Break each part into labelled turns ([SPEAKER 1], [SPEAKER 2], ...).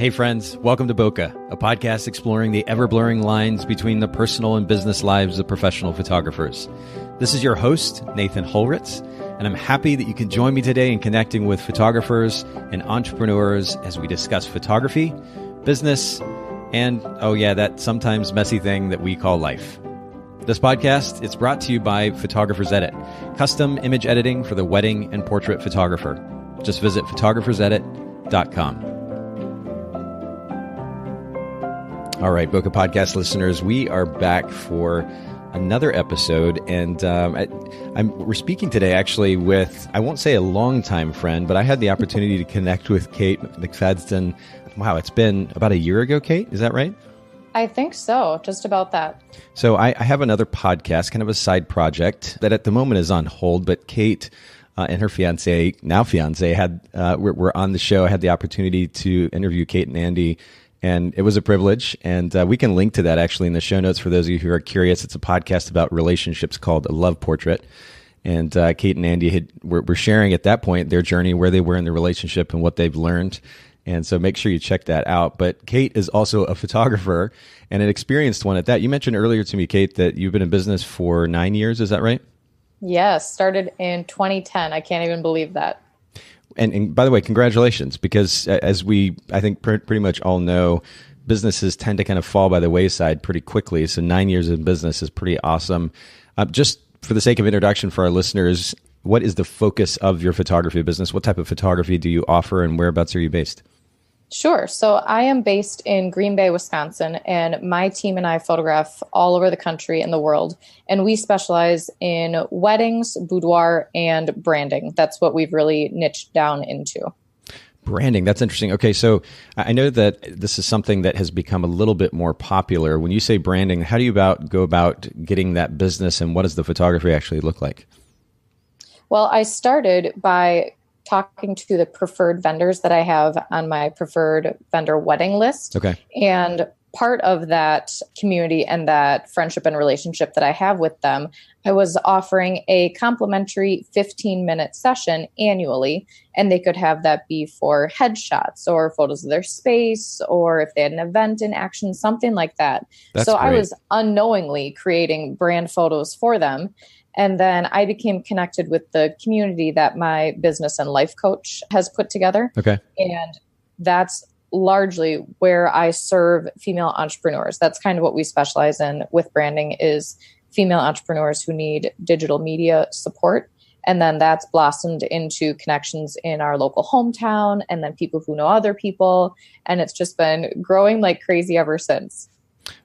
[SPEAKER 1] Hey friends, welcome to Bokeh, a podcast exploring the ever-blurring lines between the personal and business lives of professional photographers. This is your host, Nathan Holritz, and I'm happy that you can join me today in connecting with photographers and entrepreneurs as we discuss photography, business, and, oh yeah, that sometimes messy thing that we call life. This podcast is brought to you by Photographers Edit, custom image editing for the wedding and portrait photographer. Just visit photographersedit.com. All right, Bokeh Podcast listeners, we are back for another episode, and we're speaking today actually with, I won't say a longtime friend, but I had the opportunity to connect with Kate McFadzen. Wow, it's been about a year ago, Kate, is that right?
[SPEAKER 2] I think so, just about that.
[SPEAKER 1] So I have another podcast, kind of a side project that at the moment is on hold, but Kate and her fiance, now fiance, were on the show. I had the opportunity to interview Kate and Andy, and it was a privilege, and we can link to that actually in the show notes for those of you who are curious. It's a podcast about relationships called A Love Portrait, and Kate and Andy were sharing at that point their journey, where they were in the relationship and what they've learned, and so make sure you check that out. But Kate is also a photographer and an experienced one at that. You mentioned earlier to me, Kate, that you've been in business for 9 years, is that right?
[SPEAKER 2] Yes, started in 2010. I can't even believe that.
[SPEAKER 1] And by the way, congratulations, because as we, I think, pretty much all know, businesses tend to kind of fall by the wayside pretty quickly. So 9 years in business is pretty awesome. Just for the sake of introduction for our listeners, what is the focus of your photography business? What type of photography do you offer, and whereabouts are you based?
[SPEAKER 2] Sure. So I am based in Green Bay, Wisconsin, and my team and I photograph all over the country and the world. And we specialize in weddings, boudoir, and branding. That's what we've really niched down into.
[SPEAKER 1] Branding. That's interesting. Okay. So I know that this is something that has become a little bit more popular. When you say branding, how do you go about getting that business, and what does the photography actually look like?
[SPEAKER 2] Well, I started by talking to the preferred vendors that I have on my preferred vendor wedding list.
[SPEAKER 1] Okay.
[SPEAKER 2] And part of that community and that friendship and relationship that I have with them, I was offering a complimentary 15-minute session annually, and they could have that be for headshots or photos of their space, or if they had an event in action, something like that.
[SPEAKER 1] That's
[SPEAKER 2] so
[SPEAKER 1] great.
[SPEAKER 2] I was unknowingly creating brand photos for them. And then I became connected with the community that my business and life coach has put together.
[SPEAKER 1] Okay.
[SPEAKER 2] And that's largely where I serve female entrepreneurs. That's kind of what we specialize in with branding, is female entrepreneurs who need digital media support. And then that's blossomed into connections in our local hometown, and then people who know other people. And it's just been growing like crazy ever since.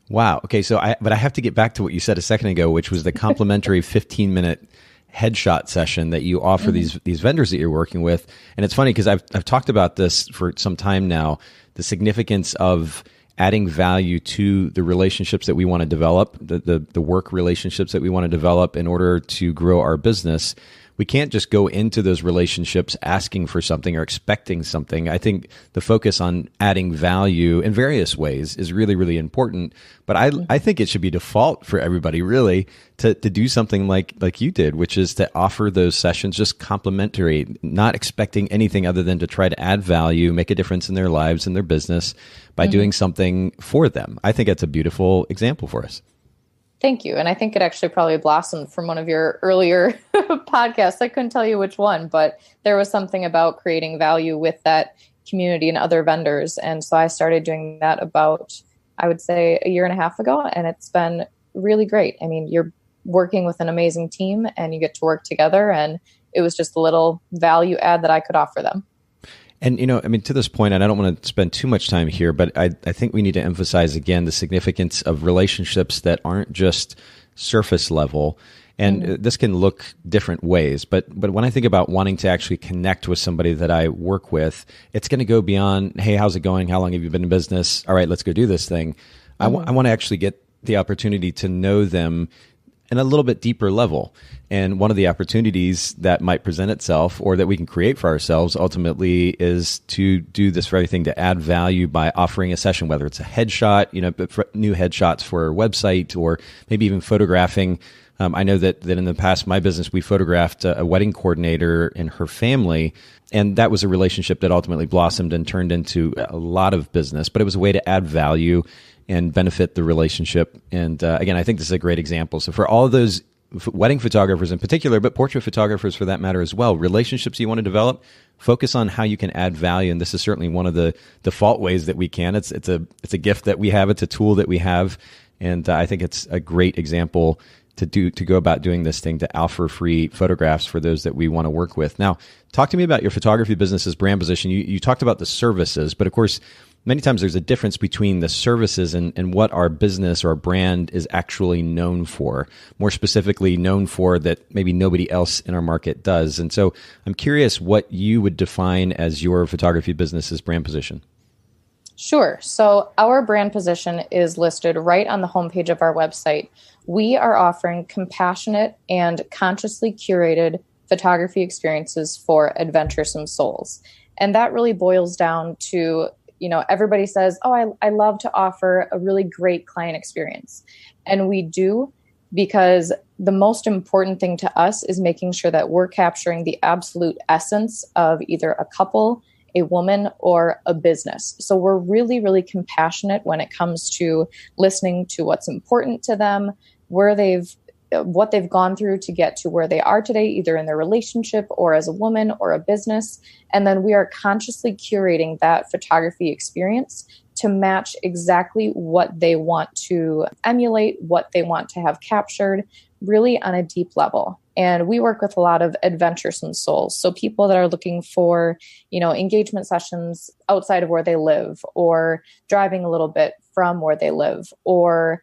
[SPEAKER 1] Wow. Okay. But I have to get back to what you said a second ago, which was the complimentary 15-minute headshot session that you offer these vendors that you're working with. And it's funny because I've talked about this for some time now, the significance of adding value to the relationships that we want to develop, the work relationships that we want to develop in order to grow our business. We can't just go into those relationships asking for something or expecting something. I think the focus on adding value in various ways is really, really important. But I think it should be default for everybody really to do something like you did, which is to offer those sessions just complimentary, not expecting anything other than to try to add value, make a difference in their lives and their business by doing something for them. I think that's a beautiful example for us.
[SPEAKER 2] Thank you. And I think it actually probably blossomed from one of your earlier podcasts. I couldn't tell you which one, but there was something about creating value with that community and other vendors. And so I started doing that about, I would say, a year and a half ago. And it's been really great. I mean, you're working with an amazing team and you get to work together. And it was just a little value add that I could offer them.
[SPEAKER 1] And, to this point, and I don't want to spend too much time here, but I think we need to emphasize again the significance of relationships that aren't just surface level. And this can look different ways. But when I think about wanting to actually connect with somebody that I work with, it's going to go beyond, hey, how's it going? How long have you been in business? All right, let's go do this thing. I want to actually get the opportunity to know them in a little bit deeper level. And one of the opportunities that might present itself, or that we can create for ourselves ultimately, is to do this very thing, to add value by offering a session, whether it's a headshot, new headshots for a website, or maybe even photographing I know that in the past, my business, we photographed a wedding coordinator and her family, and that was a relationship that ultimately blossomed and turned into a lot of business, but it was a way to add value and benefit the relationship. And again, I think this is a great example. So for all of those wedding photographers in particular, but portrait photographers for that matter as well, relationships you want to develop, focus on how you can add value. And this is certainly one of the default ways that we can. It's a gift that we have. It's a tool that we have. And I think it's a great example to go about doing this thing, to offer free photographs for those that we want to work with. Now, talk to me about your photography business's brand position. You talked about the services, but of course, many times there's a difference between the services and what our business or our brand is actually known for, more specifically known for that maybe nobody else in our market does. And so I'm curious what you would define as your photography business's brand position.
[SPEAKER 2] Sure. So our brand position is listed right on the homepage of our website. We are offering compassionate and consciously curated photography experiences for adventuresome souls. And that really boils down to, everybody says, oh, I love to offer a really great client experience. And we do, because the most important thing to us is making sure that we're capturing the absolute essence of either a couple, a woman, or a business. So we're really, really compassionate when it comes to listening to what's important to them, what they've gone through to get to where they are today, either in their relationship or as a woman or a business. And then we are consciously curating that photography experience to match exactly what they want to emulate, what they want to have captured, really on a deep level. And we work with a lot of adventuresome souls. So people that are looking for, engagement sessions outside of where they live, or driving a little bit from where they live, or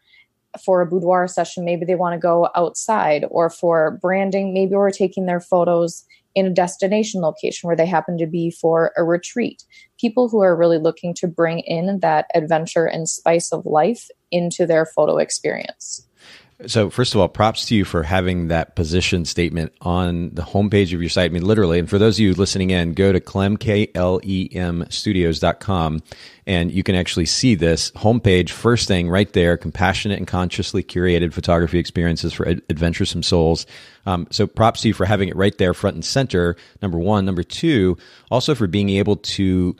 [SPEAKER 2] for a boudoir session, maybe they want to go outside, or for branding, maybe we're taking their photos in a destination location where they happen to be for a retreat. People who are really looking to bring in that adventure and spice of life into their photo experience.
[SPEAKER 1] So first of all, props to you for having that position statement on the homepage of your site. I mean, literally, and for those of you listening in, go to KLEMstudios.com and you can actually see this homepage, first thing right there, compassionate and consciously curated photography experiences for adventuresome souls. So props to you for having it right there front and center, number one. Number two, also for being able to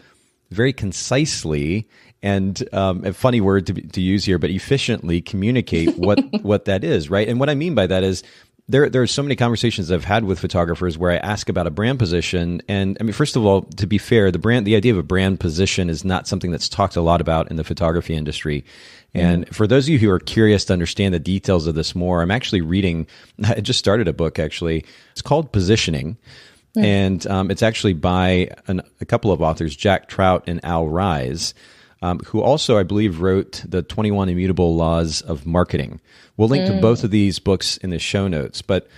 [SPEAKER 1] very concisely and a funny word to use here, but efficiently communicate what that is, right? And what I mean by that is there are so many conversations I've had with photographers where I ask about a brand position. And I mean, first of all, to be fair, the idea of a brand position is not something that's talked a lot about in the photography industry. And for those of you who are curious to understand the details of this more, I'm actually I just started a book actually. It's called Positioning. And it's actually by a couple of authors, Jack Trout and Al Rise, who also, I believe, wrote the 21 Immutable Laws of Marketing. We'll link to both of these books in the show notes, but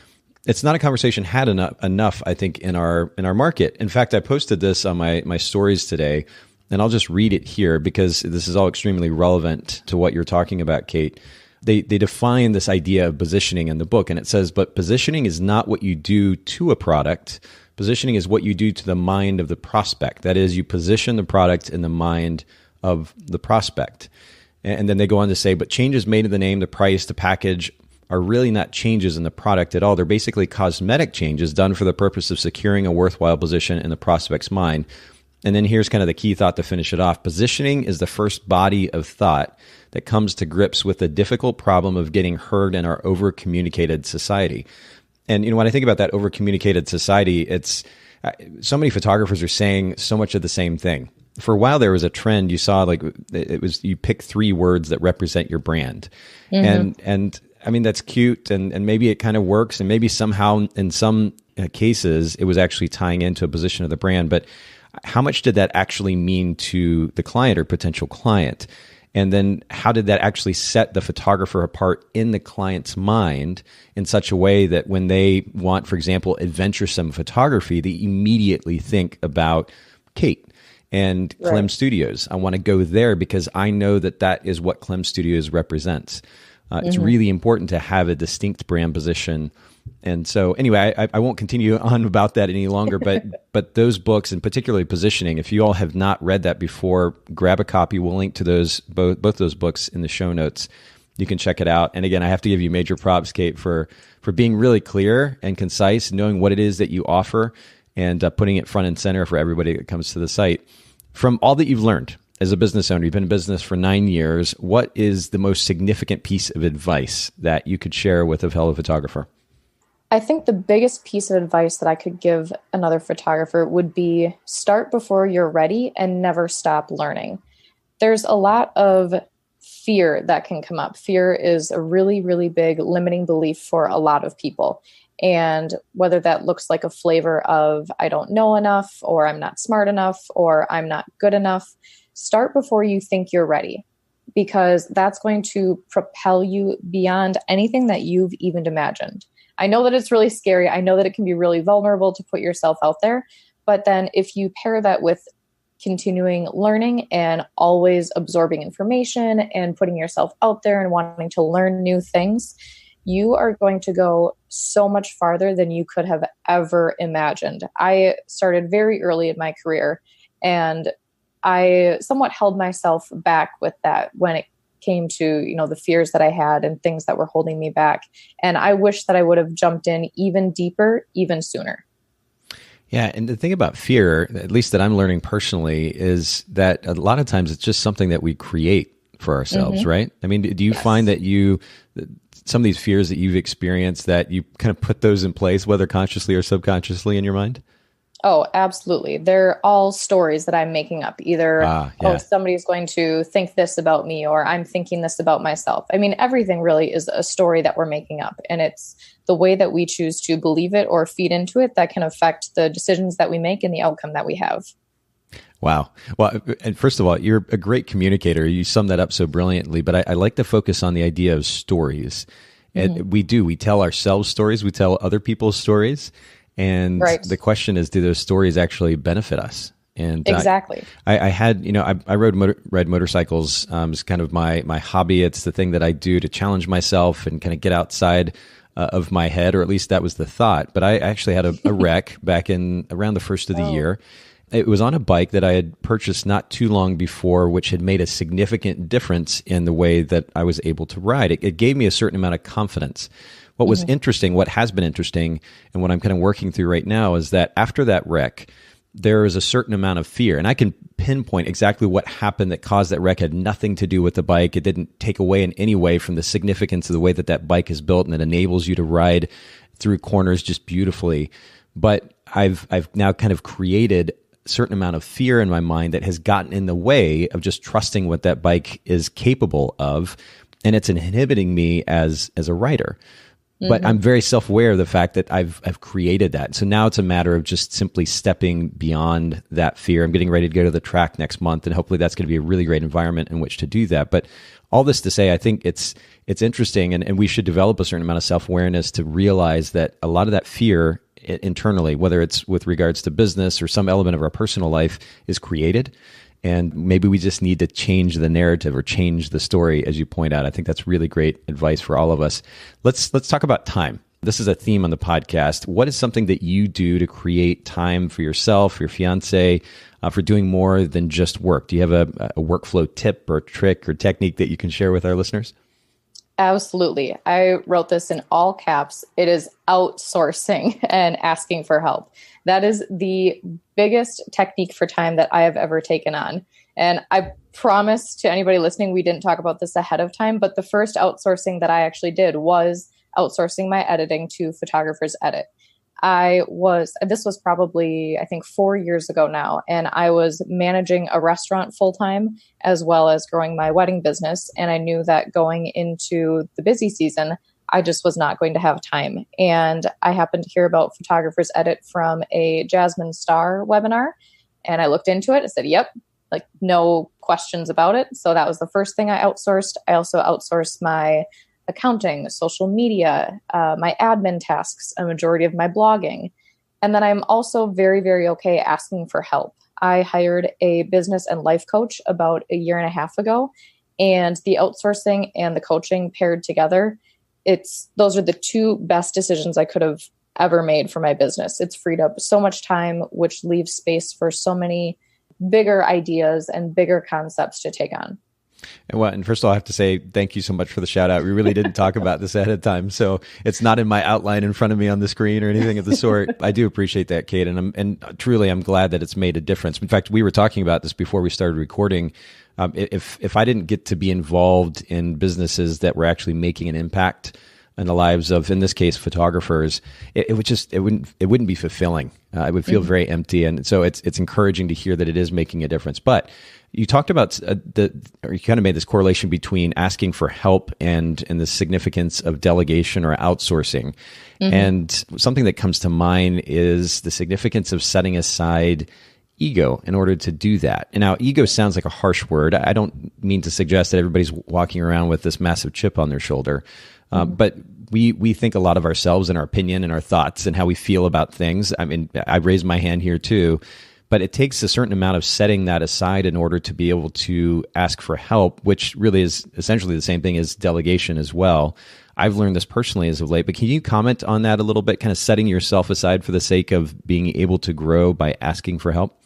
[SPEAKER 1] it's not a conversation had enough, I think, in our market. In fact, I posted this on my stories today, and I'll just read it here because this is all extremely relevant to what you're talking about, Kate. They define this idea of positioning in the book, and it says, but positioning is not what you do to a product. Positioning is what you do to the mind of the prospect. That is, you position the product in the mind of the prospect. And then they go on to say, but changes made in the name, the price, the package are really not changes in the product at all. They're basically cosmetic changes done for the purpose of securing a worthwhile position in the prospect's mind. And then here's kind of the key thought to finish it off. Positioning is the first body of thought that comes to grips with the difficult problem of getting heard in our over-communicated society. And when I think about that over-communicated society, it's so many photographers are saying so much of the same thing. For a while, there was a trend you saw, like it was you pick 3 words that represent your brand, and I mean that's cute, and maybe it kind of works, and maybe somehow in some cases it was actually tying into a position of the brand. But how much did that actually mean to the client or potential client? And then how did that actually set the photographer apart in the client's mind in such a way that when they want, for example, adventuresome photography, they immediately think about Kate and Clem Studios. I want to go there because I know that is what Clem Studios represents. It's really important to have a distinct brand position. And so anyway, I won't continue on about that any longer, but those books, and particularly Positioning, if you all have not read that before, grab a copy. We'll link to both those books in the show notes. You can check it out. And again, I have to give you major props, Kate, for being really clear and concise, knowing what it is that you offer, and putting it front and center for everybody that comes to the site. From all that you've learned as a business owner, you've been in business for 9 years. What is the most significant piece of advice that you could share with a fellow photographer?
[SPEAKER 2] I think the biggest piece of advice that I could give another photographer would be start before you're ready and never stop learning. There's a lot of fear that can come up. Fear is a really, really big limiting belief for a lot of people. And whether that looks like a flavor of I don't know enough, or I'm not smart enough, or I'm not good enough, start before you think you're ready, because that's going to propel you beyond anything that you've even imagined. I know that it's really scary. I know that it can be really vulnerable to put yourself out there. But then if you pair that with continuing learning and always absorbing information and putting yourself out there and wanting to learn new things, you are going to go so much farther than you could have ever imagined. I started very early in my career, and I somewhat held myself back with that when it came to, the fears that I had and things that were holding me back. And I wish that I would have jumped in even deeper, even sooner.
[SPEAKER 1] Yeah. And the thing about fear, at least that I'm learning personally, is that a lot of times it's just something that we create for ourselves, right? I mean, do you find that some of these fears that you've experienced, that you kind of put those in place, whether consciously or subconsciously in your mind?
[SPEAKER 2] Oh, absolutely. They're all stories that I'm making up. Either, somebody's going to think this about me, or I'm thinking this about myself. I mean, everything really is a story that we're making up. And it's the way that we choose to believe it or feed into it that can affect the decisions that we make and the outcome that we have.
[SPEAKER 1] Wow. Well, and first of all, you're a great communicator. You sum that up so brilliantly, but I like to focus on the idea of stories. And we tell ourselves stories, we tell other people's stories. And the question is, do those stories actually benefit us? And
[SPEAKER 2] exactly.
[SPEAKER 1] I had, I ride motorcycles. It's kind of my hobby. It's the thing that I do to challenge myself and kind of get outside of my head, or at least that was the thought. But I actually had a wreck back in around the first of the year. It was on a bike that I had purchased not too long before, which had made a significant difference in the way that I was able to ride. It gave me a certain amount of confidence. What was interesting, what has been interesting, and what I'm kind of working through right now is that after that wreck, there is a certain amount of fear. And I can pinpoint exactly what happened that caused that wreck. It had nothing to do with the bike. It didn't take away in any way from the significance of the way that bike is built, and it enables you to ride through corners just beautifully. But I've now kind of created a certain amount of fear in my mind that has gotten in the way of just trusting what that bike is capable of. And it's inhibiting me as a rider. But I'm very self-aware of the fact that I've created that. So now it's a matter of just simply stepping beyond that fear. I'm getting ready to go to the track next month, and hopefully that's going to be a really great environment in which to do that. But all this to say, I think it's interesting, and we should develop a certain amount of self-awareness to realize that a lot of that fear internally, whether it's with regards to business or some element of our personal life, is created. And maybe we just need to change the narrative or change the story, as you point out. I think that's really great advice for all of us. Let's talk about time. This is a theme on the podcast. What is something that you do to create time for yourself, your fiance, for doing more than just work? Do you have a workflow tip or trick or technique that you can share with our listeners?
[SPEAKER 2] Absolutely. I wrote this in all caps. It is outsourcing and asking for help. That is the biggest technique for time that I have ever taken on. And I promise to anybody listening, we didn't talk about this ahead of time, but the first outsourcing that I actually did was outsourcing my editing to Photographers Edit. This was probably, I think, 4 years ago now, and I was managing a restaurant full-time as well as growing my wedding business. And I knew that going into the busy season, I just was not going to have time. And I happened to hear about Photographers Edit from a Jasmine Star webinar, and I looked into it. I said, yep, like no questions about it. So that was the first thing I outsourced. I also outsourced my accounting, social media, my admin tasks, a majority of my blogging. And then I'm also very, very okay asking for help. I hired a business and life coach about a year and a half ago, and the outsourcing and the coaching paired together, those are the two best decisions I could have ever made for my business. It's freed up so much time, which leaves space for so many bigger ideas and bigger concepts to take on.
[SPEAKER 1] And first of all, I have to say thank you so much for the shout out. We really didn't talk about this ahead of time, so it's not in my outline in front of me on the screen or anything of the sort. I do appreciate that, Kate, and truly I'm glad that it's made a difference. In fact, we were talking about this before we started recording. If I didn't get to be involved in businesses that were actually making an impact in the lives of, in this case, photographers, it wouldn't be fulfilling. It would feel very empty, and so it's encouraging to hear that it is making a difference. But you talked about you kind of made this correlation between asking for help and the significance of delegation or outsourcing. And something that comes to mind is the significance of setting aside ego in order to do that. And now ego sounds like a harsh word. I don't mean to suggest that everybody's walking around with this massive chip on their shoulder. But we think a lot of ourselves and our opinion and our thoughts and how we feel about things. I mean, I raised my hand here too, but it takes a certain amount of setting that aside in order to be able to ask for help, which really is essentially the same thing as delegation as well. I've learned this personally as of late, but can you comment on that a little bit, kind of setting yourself aside for the sake of being able to grow by asking for help?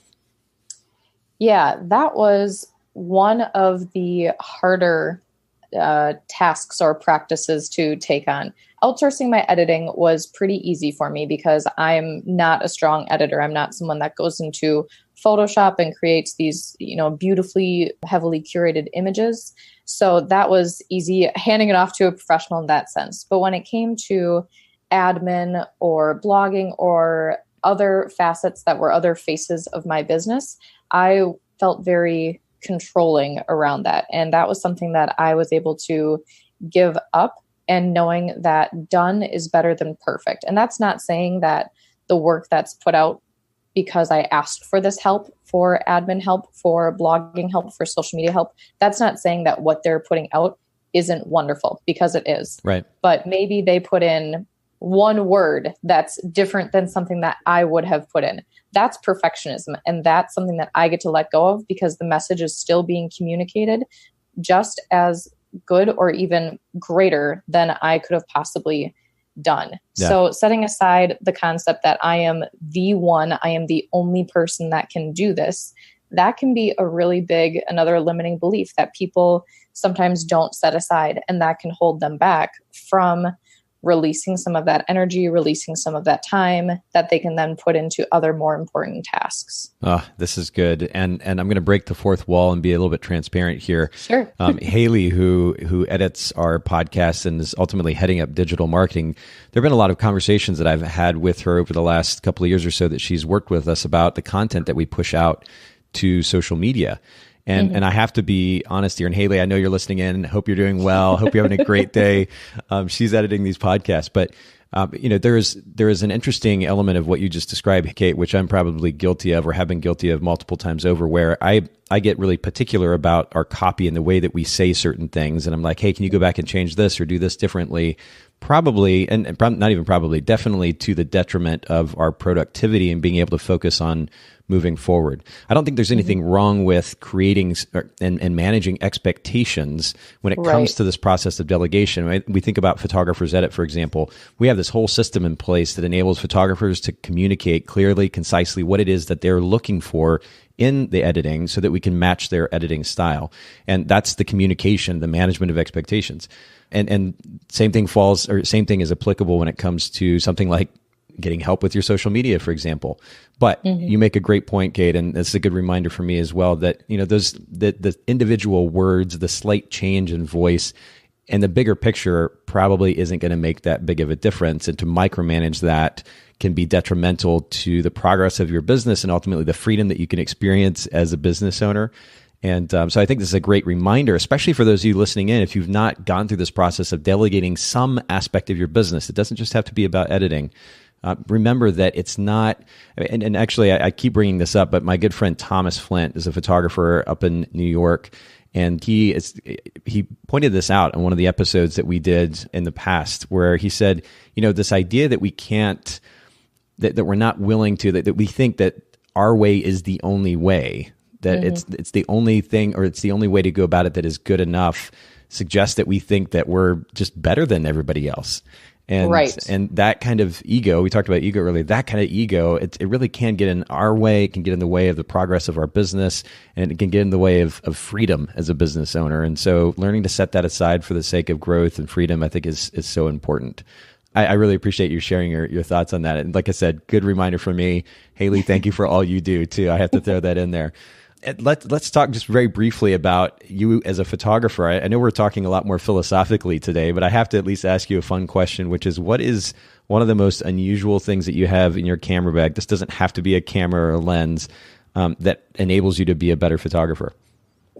[SPEAKER 2] Yeah, that was one of the harder tasks or practices to take on. Outsourcing my editing was pretty easy for me because I'm not a strong editor. I'm not someone that goes into Photoshop and creates these, beautifully, heavily curated images. So that was easy, handing it off to a professional in that sense. But when it came to admin or blogging or other facets that were other faces of my business, I felt very controlling around that. And that was something that I was able to give up, and knowing that done is better than perfect. And that's not saying that the work that's put out because I asked for this help, for admin help, for blogging help, for social media help, that's not saying that what they're putting out isn't wonderful, because it is.
[SPEAKER 1] Right.
[SPEAKER 2] But maybe they put in one word that's different than something that I would have put in. That's perfectionism. And that's something that I get to let go of, because the message is still being communicated just as good or even greater than I could have possibly done. Yeah. So setting aside the concept that I am the only person that can do this, that can be a really big, another limiting belief that people sometimes don't set aside, and that can hold them back from releasing some of that energy, releasing some of that time that they can then put into other more important tasks.
[SPEAKER 1] Oh, this is good. And I'm going to break the fourth wall and be a little bit transparent here.
[SPEAKER 2] Sure.
[SPEAKER 1] Haley, who edits our podcast and is ultimately heading up digital marketing, there have been a lot of conversations that I've had with her over the last couple of years or so that she's worked with us about the content that we push out to social media. And I have to be honest here. And Haley, I know you're listening in. Hope you're doing well. Hope you're having a great day. She's editing these podcasts. But, there is an interesting element of what you just described, Kate, which I'm probably guilty of or have been guilty of multiple times over, where I get really particular about our copy and the way that we say certain things. And I'm like, hey, can you go back and change this or do this differently? Probably, and not even probably, definitely to the detriment of our productivity and being able to focus on moving forward. I don't think there's anything wrong with creating and managing expectations when it comes to this process of delegation. Right? We think about Photographers Edit, for example. We have this whole system in place that enables photographers to communicate clearly, concisely what it is that they're looking for in the editing so that we can match their editing style. And that's the communication, the management of expectations. And same thing is applicable when it comes to something like getting help with your social media, for example. But you make a great point, Kate, and it's a good reminder for me as well that, the individual words, the slight change in voice, and the bigger picture probably isn't going to make that big of a difference. And to micromanage that can be detrimental to the progress of your business and ultimately the freedom that you can experience as a business owner. And so I think this is a great reminder, especially for those of you listening in, if you've not gone through this process of delegating some aspect of your business. It doesn't just have to be about editing. Remember that it's not, and actually I keep bringing this up, but my good friend Thomas Flint is a photographer up in New York, and he pointed this out in one of the episodes that we did in the past, where he said, this idea that we can't, that we're not willing to, that we think that our way is the only way, that it's the only thing, or it's the only way to go about it that is good enough, suggests that we think that we're just better than everybody else. And that kind of ego, we talked about ego earlier, that kind of ego, it really can get in our way, it can get in the way of the progress of our business, and it can get in the way of freedom as a business owner. And so learning to set that aside for the sake of growth and freedom, I think is so important. I really appreciate you sharing your thoughts on that. And like I said, good reminder for me. Haley, thank you for all you do too. I have to throw that in there. Let's talk just very briefly about you as a photographer. I know we're talking a lot more philosophically today, but I have to at least ask you a fun question, which is, what is one of the most unusual things that you have in your camera bag? This doesn't have to be a camera or a lens, that enables you to be a better photographer.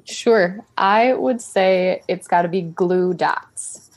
[SPEAKER 2] Sure. I would say it's got to be glue dots.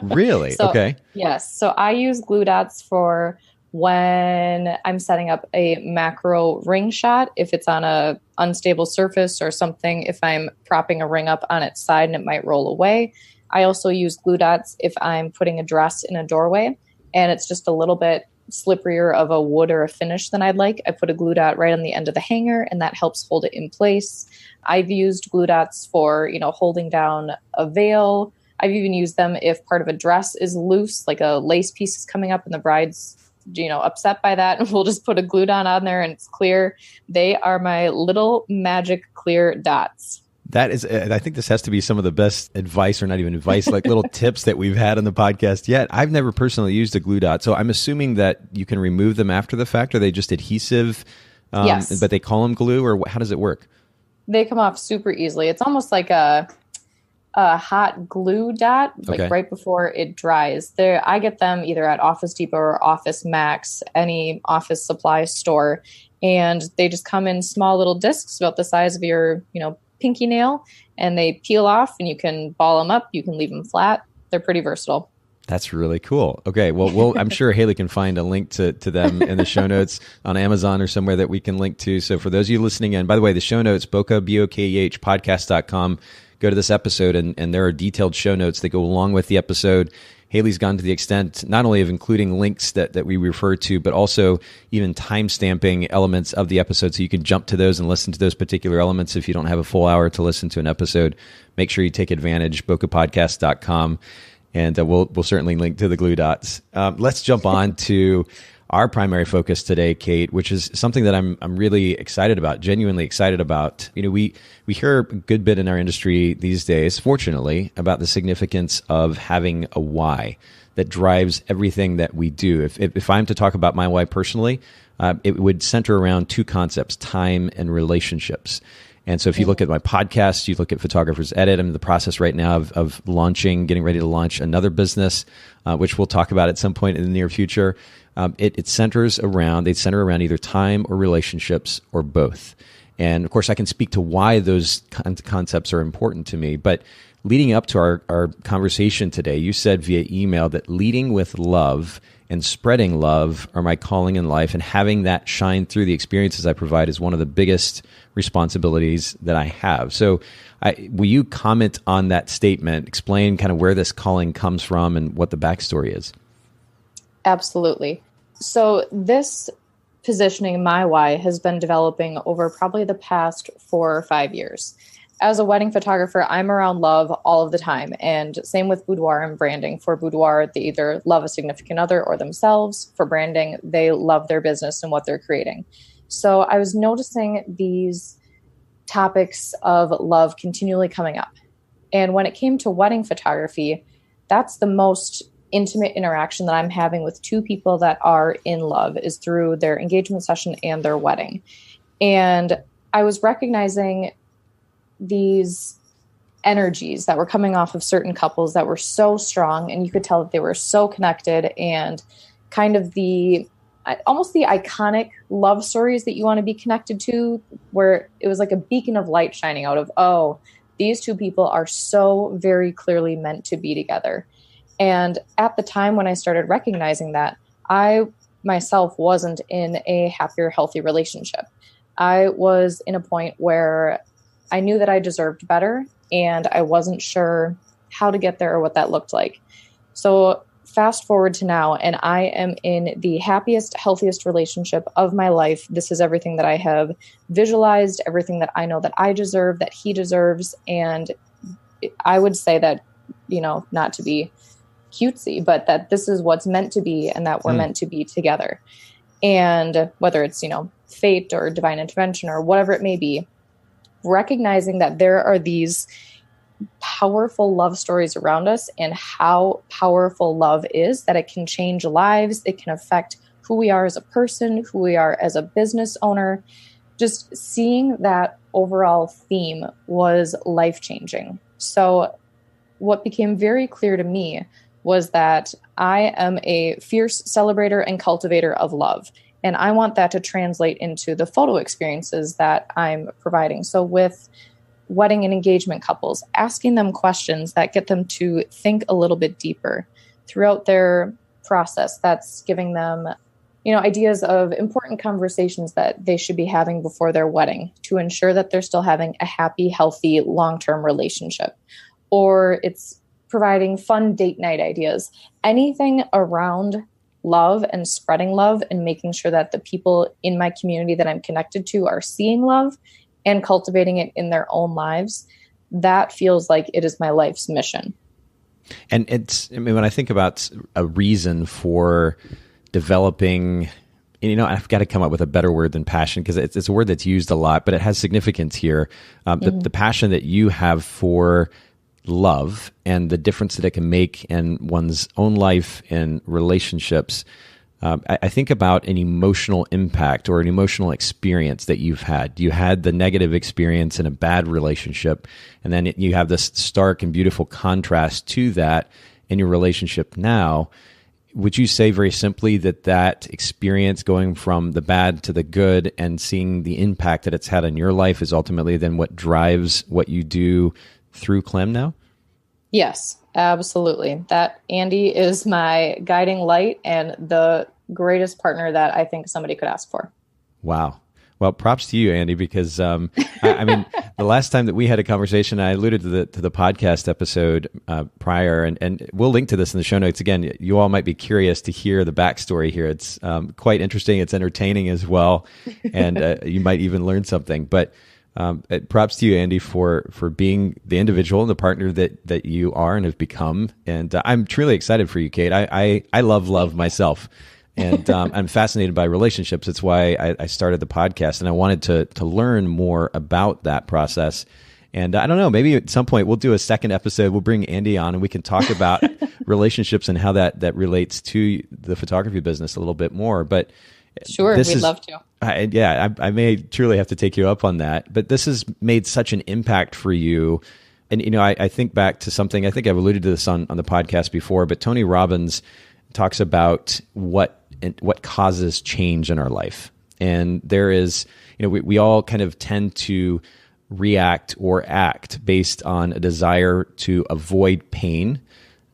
[SPEAKER 1] Really? Okay.
[SPEAKER 2] Yes. So I use glue dots for when I'm setting up a macro ring shot, if it's on a unstable surface or something, if I'm propping a ring up on its side and it might roll away. I also use glue dots if I'm putting a dress in a doorway and it's just a little bit slipperier of a wood or a finish than I'd like. I put a glue dot right on the end of the hanger and that helps hold it in place. I've used glue dots for, holding down a veil. I've even used them if part of a dress is loose, like a lace piece is coming up and the bride's, upset by that. And we'll just put a glue dot on there and it's clear. They are my little magic clear dots.
[SPEAKER 1] That is, I think this has to be some of the best advice, or not even advice, like little tips that we've had on the podcast yet. I've never personally used a glue dot. So I'm assuming that you can remove them after the fact. Are they just adhesive?
[SPEAKER 2] Yes.
[SPEAKER 1] But they call them glue, or how does it work?
[SPEAKER 2] They come off super easily. It's almost like a hot glue dot, like right before it dries. I get them either at Office Depot or Office Max, any office supply store, and they just come in small little discs about the size of your, pinky nail, and they peel off and you can ball them up. You can leave them flat. They're pretty versatile.
[SPEAKER 1] That's really cool. Okay. Well, I'm sure Haley can find a link to them in the show notes on Amazon or somewhere that we can link to. So for those of you listening in, by the way, the show notes, Bokeh, Bokeh podcast.com, go to this episode and there are detailed show notes that go along with the episode. Haley's gone to the extent not only of including links that we refer to, but also even time-stamping elements of the episode so you can jump to those and listen to those particular elements if you don't have a full hour to listen to an episode. Make sure you take advantage, bokehpodcast.com, and we'll certainly link to the glue dots. Let's jump on to our primary focus today, Kate, which is something that I'm really excited about, genuinely excited about. We hear a good bit in our industry these days, fortunately, about the significance of having a why that drives everything that we do. If I'm to talk about my why personally, it would center around two concepts: time and relationships. And so if you look at my podcast, you look at Photographers Edit, I'm in the process right now of getting ready to launch another business, which we'll talk about at some point in the near future. They center around either time or relationships or both. And of course, I can speak to why those concepts are important to me. But leading up to our conversation today, you said via email that leading with love and spreading love are my calling in life, and having that shine through the experiences I provide is one of the biggest responsibilities that I have. So will you comment on that statement, explain kind of where this calling comes from and what the backstory is?
[SPEAKER 2] Absolutely. So this positioning, my why, has been developing over probably the past 4 or 5 years. As a wedding photographer, I'm around love all of the time. And same with boudoir and branding. For boudoir, they either love a significant other or themselves. For branding, they love their business and what they're creating. So I was noticing these topics of love continually coming up. And when it came to wedding photography, that's the most intimate interaction that I'm having with two people that are in love, is through their engagement session and their wedding. And I was recognizing these energies that were coming off of certain couples that were so strong, and you could tell that they were so connected, and kind of almost the iconic love stories that you want to be connected to, where it was like a beacon of light shining out of, oh, these two people are so very clearly meant to be together. And at the time when I started recognizing that, I myself wasn't in a happier, healthy relationship. I was in a point where I knew that I deserved better, and I wasn't sure how to get there or what that looked like. So fast forward to now, and I am in the happiest, healthiest relationship of my life. This is everything that I have visualized, everything that I know that I deserve, that he deserves. And I would say that, not to be cutesy, but that this is what's meant to be and that we're meant to be together. And whether it's, fate or divine intervention or whatever it may be, recognizing that there are these powerful love stories around us and how powerful love is, that it can change lives. It can affect who we are as a person, who we are as a business owner. Just seeing that overall theme was life-changing. So what became very clear to me was that I am a fierce celebrator and cultivator of love. And I want that to translate into the photo experiences that I'm providing. So with wedding and engagement couples, asking them questions that get them to think a little bit deeper throughout their process. That's giving them, ideas of important conversations that they should be having before their wedding to ensure that they're still having a happy, healthy, long-term relationship. Or it's providing fun date night ideas. Anything around love and spreading love and making sure that the people in my community that I'm connected to are seeing love and cultivating it in their own lives. That feels like it is my life's mission.
[SPEAKER 1] And when I think about a reason for developing, I've got to come up with a better word than passion, because it's a word that's used a lot, but it has significance here. The passion that you have for love and the difference that it can make in one's own life and relationships. I think about an emotional impact or an emotional experience that you've had. You had the negative experience in a bad relationship, and then you have this stark and beautiful contrast to that in your relationship now. Would you say very simply that experience going from the bad to the good and seeing the impact that it's had on your life is ultimately then what drives what you do through Clem now?
[SPEAKER 2] Yes, absolutely. That Andy is my guiding light and the greatest partner that I think somebody could ask for.
[SPEAKER 1] Wow. Well, props to you, Andy, because I mean, the last time that we had a conversation, I alluded to the podcast episode prior, and we'll link to this in the show notes. Again, you all might be curious to hear the backstory here. It's quite interesting. It's entertaining as well, and you might even learn something. But props to you, Andy, for being the individual and the partner that you are and have become. And I'm truly excited for you, Kate. I love myself. And I'm fascinated by relationships. It's why I started the podcast, and I wanted to learn more about that process. And I don't know, maybe at some point we'll do a second episode. We'll bring Andy on, and we can talk about relationships and how that relates to the photography business a little bit more. But
[SPEAKER 2] sure, we'd love to.
[SPEAKER 1] I may truly have to take you up on that. But this has made such an impact for you. And, I think back to something, I think I've alluded to this on the podcast before, but Tony Robbins talks about what causes change in our life. And there is, we all kind of tend to react or act based on a desire to avoid pain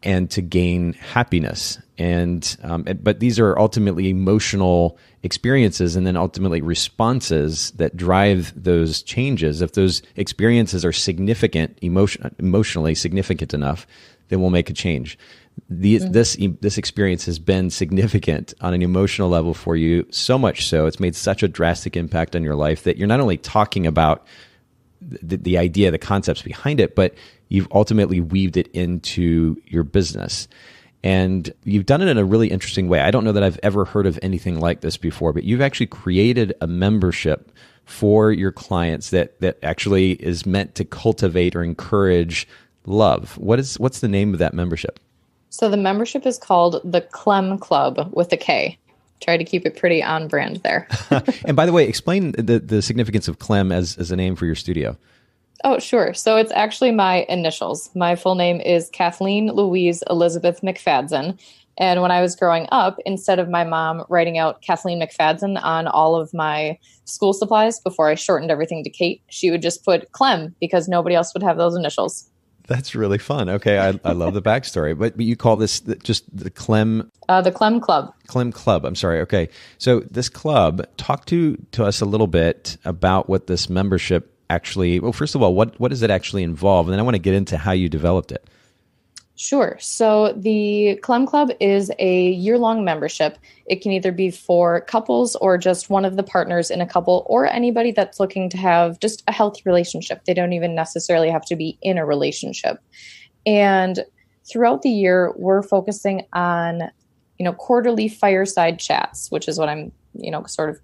[SPEAKER 1] and to gain happiness. But these are ultimately emotional experiences and then ultimately responses that drive those changes. If those experiences are significant, emotionally significant enough, then we'll make a change. This experience has been significant on an emotional level for you, so much so it's made such a drastic impact on your life that you're not only talking about the idea, the concepts behind it, but you've ultimately weaved it into your business. And you've done it in a really interesting way. I don't know that I've ever heard of anything like this before, but you've actually created a membership for your clients that actually is meant to cultivate or encourage love. What's the name of that membership?
[SPEAKER 2] So the membership is called the Clem Club with a K. Try to keep it pretty on brand there.
[SPEAKER 1] And by the way, explain the significance of Clem as a name for your studio.
[SPEAKER 2] Oh, sure. So it's actually my initials. My full name is Kathleen Louise Elizabeth McFadzen. And when I was growing up, instead of my mom writing out Kathleen McFadzen on all of my school supplies before I shortened everything to Kate, she would just put Clem because nobody else would have those initials.
[SPEAKER 1] That's really fun. Okay, I love the backstory. But you call this just the Clem?
[SPEAKER 2] The Clem Club.
[SPEAKER 1] Clem Club. I'm sorry. Okay. So this club, talk to us a little bit about what this membership actually, well, first of all, what does it actually involve? And then I want to get into how you developed it.
[SPEAKER 2] Sure. So the Clem Club is a year-long membership. It can either be for couples or just one of the partners in a couple, or anybody that's looking to have just a healthy relationship. They don't even necessarily have to be in a relationship. And throughout the year, we're focusing on, quarterly fireside chats, which is what I'm, sort of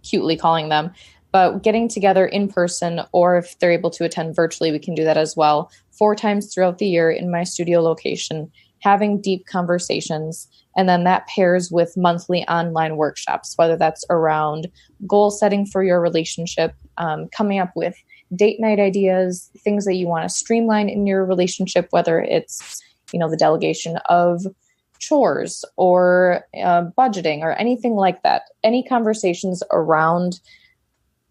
[SPEAKER 2] cutely calling them, but getting together in person, or if they're able to attend virtually, we can do that as well, 4 times throughout the year in my studio location, having deep conversations. And then that pairs with monthly online workshops, whether that's around goal setting for your relationship, coming up with date night ideas, things that you want to streamline in your relationship, whether it's, the delegation of chores or budgeting or anything like that. Any conversations around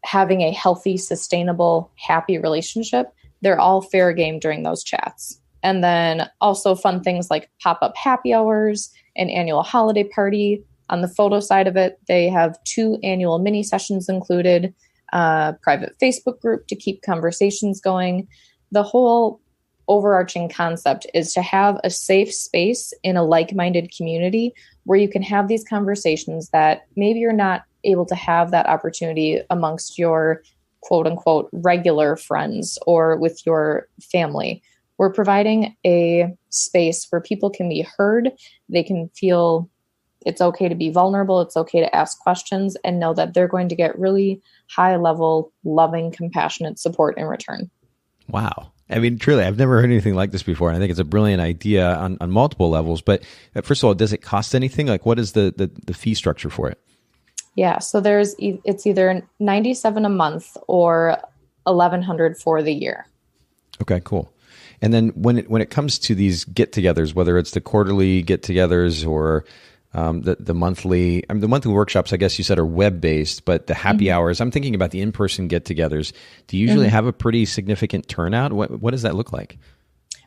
[SPEAKER 2] having a healthy, sustainable, happy relationship, they're all fair game during those chats. And then also fun things like pop-up happy hours, an annual holiday party. On the photo side of it, they have 2 annual mini sessions included, a private Facebook group to keep conversations going. The whole overarching concept is to have a safe space in a like-minded community where you can have these conversations that maybe you're not able to have that opportunity amongst your quote unquote regular friends or with your family. We're providing a space where people can be heard. They can feel it's okay to be vulnerable. It's okay to ask questions and know that they're going to get really high level, loving, compassionate support in return.
[SPEAKER 1] Wow. I mean, truly, I've never heard anything like this before. And I think it's a brilliant idea on multiple levels. But first of all, does it cost anything? Like, what is the fee structure for it?
[SPEAKER 2] Yeah. So it's either $97 a month or $1,100 for the year.
[SPEAKER 1] Okay, cool. And then when it comes to these get-togethers, whether it's the quarterly get-togethers or the monthly, the monthly workshops, I guess you said are web-based, but the happy hours, I'm thinking about the in-person get-togethers. Do you usually have a pretty significant turnout? What does that look like?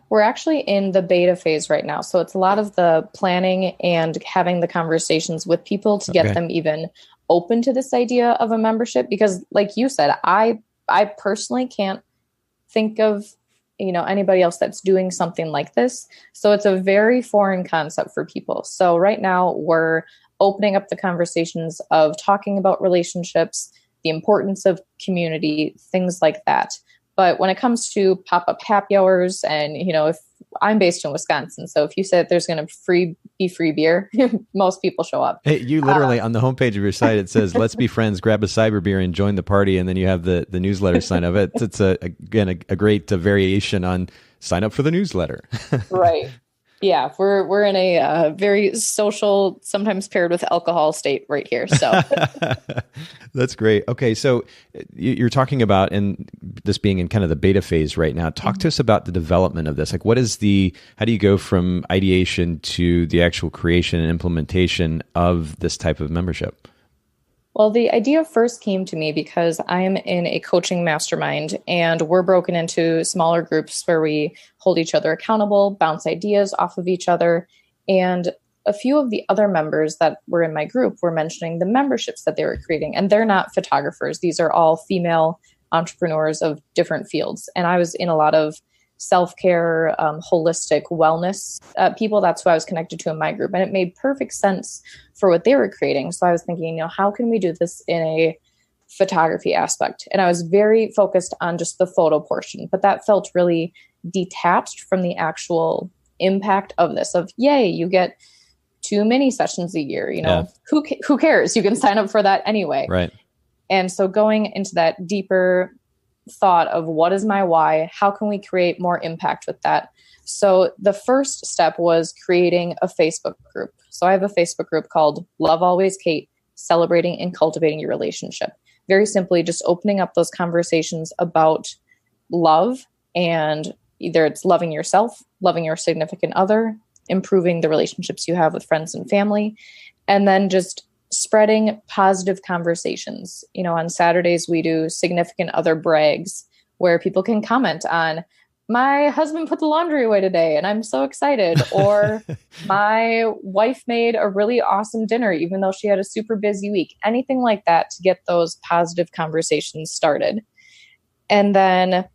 [SPEAKER 2] We're actually in the beta phase right now. So it's a lot of the planning and having the conversations with people to get them even open to this idea of a membership. Because like you said, I personally can't think of anybody else that's doing something like this. So it's a very foreign concept for people. So right now we're opening up the conversations of talking about relationships, the importance of community, things like that. But when it comes to pop-up happy hours and, if I'm based in Wisconsin, so if you said there's going to be free beer, most people show up.
[SPEAKER 1] Hey, you literally on the homepage of your site, it says, let's be friends, grab a cyber beer and join the party. And then you have the newsletter sign of it. It's a great variation on sign up for the newsletter. Right.
[SPEAKER 2] Yeah, we're in a very social, sometimes paired with alcohol state right here. So
[SPEAKER 1] that's great. Okay, so you're talking about and this being in kind of the beta phase right now. Talk to us about the development of this. Like, how do you go from ideation to the actual creation and implementation of this type of membership?
[SPEAKER 2] Well, the idea first came to me because I am in a coaching mastermind and we're broken into smaller groups where we hold each other accountable, bounce ideas off of each other. And a few of the other members that were in my group were mentioning the memberships that they were creating. And they're not photographers. These are all female entrepreneurs of different fields. And I was in a lot of self-care, holistic wellness people. That's who I was connected to in my group. And it made perfect sense for what they were creating. So I was thinking, how can we do this in a photography aspect? And I was very focused on just the photo portion, but that felt really detached from the actual impact of this, of yay, you get 2 mini sessions a year, who cares? You can sign up for that anyway.
[SPEAKER 1] Right.
[SPEAKER 2] And so going into that deeper thought of what is my why, how can we create more impact with that? So the first step was creating a Facebook group. So I have a Facebook group called Love Always Kate, Celebrating and Cultivating Your Relationship. Very simply, just opening up those conversations about love, and either it's loving yourself, loving your significant other, improving the relationships you have with friends and family, and then just spreading positive conversations. On Saturdays, we do significant other brags where people can comment on, my husband put the laundry away today and I'm so excited. Or my wife made a really awesome dinner, even though she had a super busy week. Anything like that to get those positive conversations started. And then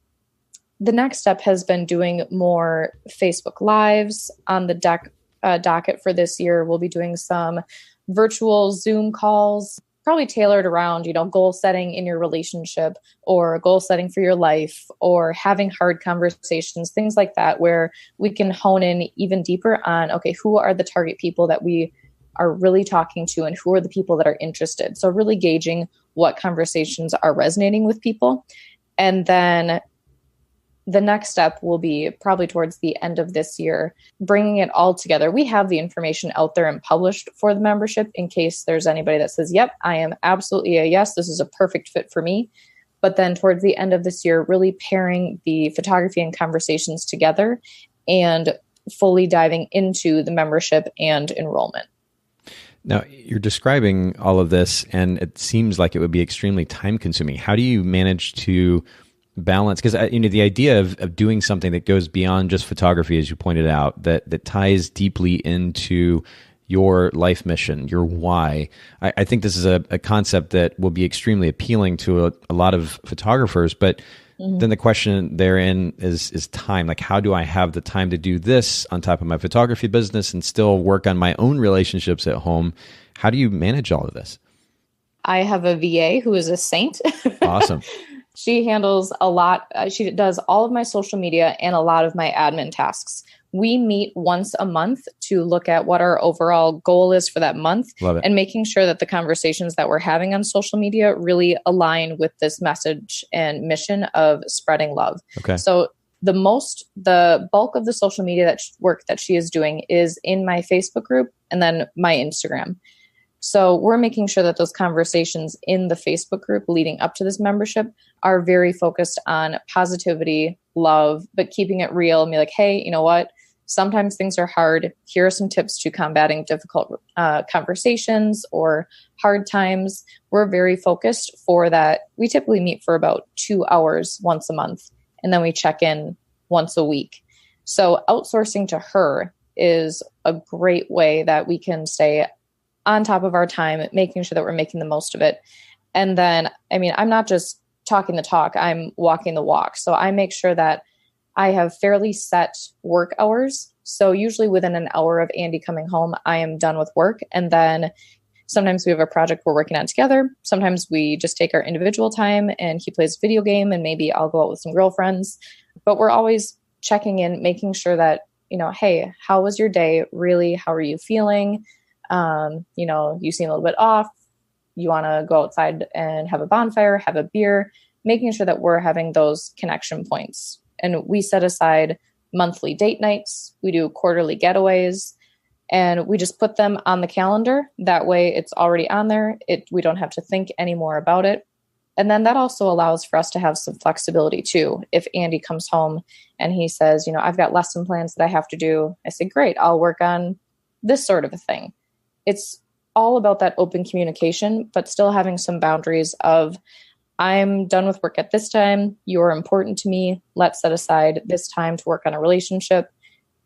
[SPEAKER 2] the next step has been doing more Facebook Lives. On the docket for this year, we'll be doing some virtual Zoom calls probably tailored around, goal setting in your relationship or goal setting for your life or having hard conversations, things like that, where we can hone in even deeper on, okay, who are the target people that we are really talking to and who are the people that are interested. So really gauging what conversations are resonating with people. And then the next step will be probably towards the end of this year, bringing it all together. We have the information out there and published for the membership in case there's anybody that says, yep, I am absolutely a yes, this is a perfect fit for me. But then towards the end of this year, really pairing the photography and conversations together and fully diving into the membership and enrollment.
[SPEAKER 1] Now, you're describing all of this, and it seems like it would be extremely time consuming. How do you manage to balance? Because the idea of doing something that goes beyond just photography, as you pointed out, that ties deeply into your life mission, your why. I think this is a concept that will be extremely appealing to a lot of photographers. But then the question therein is time. Like, how do I have the time to do this on top of my photography business and still work on my own relationships at home? How do you manage all of this?
[SPEAKER 2] I have a VA who is a saint.
[SPEAKER 1] Awesome.
[SPEAKER 2] She handles a lot. She does all of my social media and a lot of my admin tasks. We meet once a month to look at what our overall goal is for that month.
[SPEAKER 1] Love it.
[SPEAKER 2] And making sure that the conversations that we're having on social media really align with this message and mission of spreading love.
[SPEAKER 1] Okay.
[SPEAKER 2] So the bulk of the social media work that she is doing is in my Facebook group and then my Instagram. So we're making sure that those conversations in the Facebook group leading up to this membership are very focused on positivity, love, but keeping it real and be like, hey, you know what? Sometimes things are hard. Here are some tips to combating difficult conversations or hard times. We're very focused for that. We typically meet for about 2 hours once a month, and then we check in once a week. So outsourcing to her is a great way that we can stay on top of our time, making sure that we're making the most of it. And then, I'm not just talking the talk, I'm walking the walk. So I make sure that I have fairly set work hours. So usually within an hour of Andy coming home, I am done with work. And then sometimes we have a project we're working on together. Sometimes we just take our individual time and he plays a video game and maybe I'll go out with some girlfriends. But we're always checking in, making sure that, hey, how was your day? Really, how are you feeling? You seem a little bit off. You want to go outside and have a bonfire, have a beer, making sure that we're having those connection points. And we set aside monthly date nights. We do quarterly getaways and we just put them on the calendar. That way it's already on there. We don't have to think anymore about it. And then that also allows for us to have some flexibility too. If Andy comes home and he says, I've got lesson plans that I have to do, I say, great, I'll work on this sort of a thing. It's all about that open communication, but still having some boundaries of, I'm done with work at this time. You're important to me. Let's set aside this time to work on a relationship.